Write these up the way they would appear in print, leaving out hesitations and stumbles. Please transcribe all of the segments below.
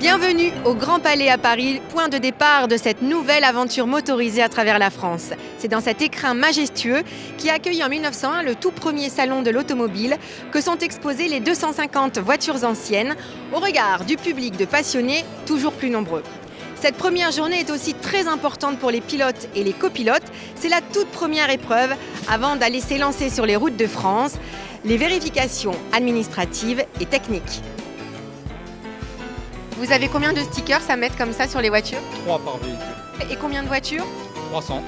Bienvenue au Grand Palais à Paris, point de départ de cette nouvelle aventure motorisée à travers la France. C'est dans cet écrin majestueux qui a accueilli en 1901 le tout premier salon de l'automobile que sont exposées les 250 voitures anciennes au regard du public de passionnés toujours plus nombreux. Cette première journée est aussi très importante pour les pilotes et les copilotes. C'est la toute première épreuve avant d'aller s'élancer sur les routes de France, les vérifications administratives et techniques. Vous avez combien de stickers à mettre comme ça sur les voitures? 3 par véhicule. Et combien de voitures? 300.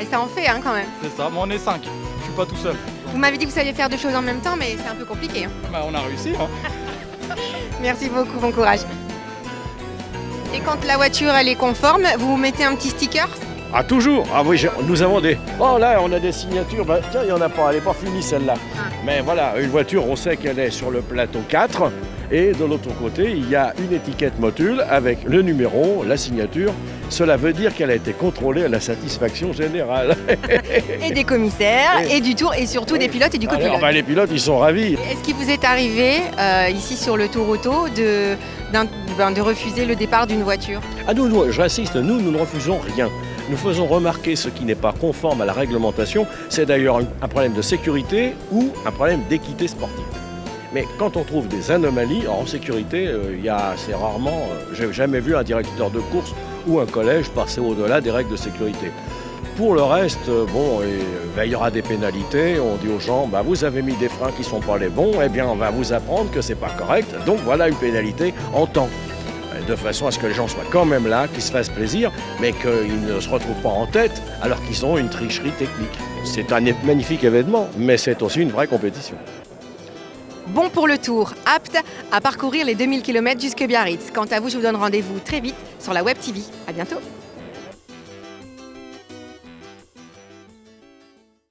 Et ça en fait quand même. C'est ça, mais on est 5. Je suis pas tout seul. Vous m'avez dit que vous saviez faire deux choses en même temps, mais c'est un peu compliqué. Bah, on a réussi. Hein. Merci beaucoup, bon courage. Et quand la voiture elle est conforme, vous mettez un petit sticker? Ah toujours. Ah oui, nous avons des... Oh là, on a des signatures. Bah, tiens, il n'y en a pas, elle n'est pas finie celle-là. Mais voilà, une voiture, on sait qu'elle est sur le plateau 4. Et de l'autre côté, il y a une étiquette motule avec le numéro, la signature. Cela veut dire qu'elle a été contrôlée à la satisfaction générale. Et des commissaires, et du tour, et surtout des pilotes et du copilote. Alors, les pilotes, ils sont ravis. Est-ce qu'il vous est arrivé, ici sur le Tour Auto, de refuser le départ d'une voiture? Ah nous, j'insiste, nous ne refusons rien. Nous faisons remarquer ce qui n'est pas conforme à la réglementation. C'est d'ailleurs un problème de sécurité ou un problème d'équité sportive. Mais quand on trouve des anomalies, en sécurité, c'est rarement... j'ai jamais vu un directeur de course ou un collège passer au-delà des règles de sécurité. Pour le reste, il y aura des pénalités. On dit aux gens, vous avez mis des freins qui ne sont pas les bons, eh bien on va vous apprendre que c'est pas correct. Donc voilà une pénalité en temps. De façon à ce que les gens soient quand même là, qu'ils se fassent plaisir, mais qu'ils ne se retrouvent pas en tête alors qu'ils ont une tricherie technique. C'est un magnifique événement, mais c'est aussi une vraie compétition. Bon pour le tour, apte à parcourir les 2000 km jusque Biarritz. Quant à vous, je vous donne rendez-vous très vite sur la Web TV. À bientôt.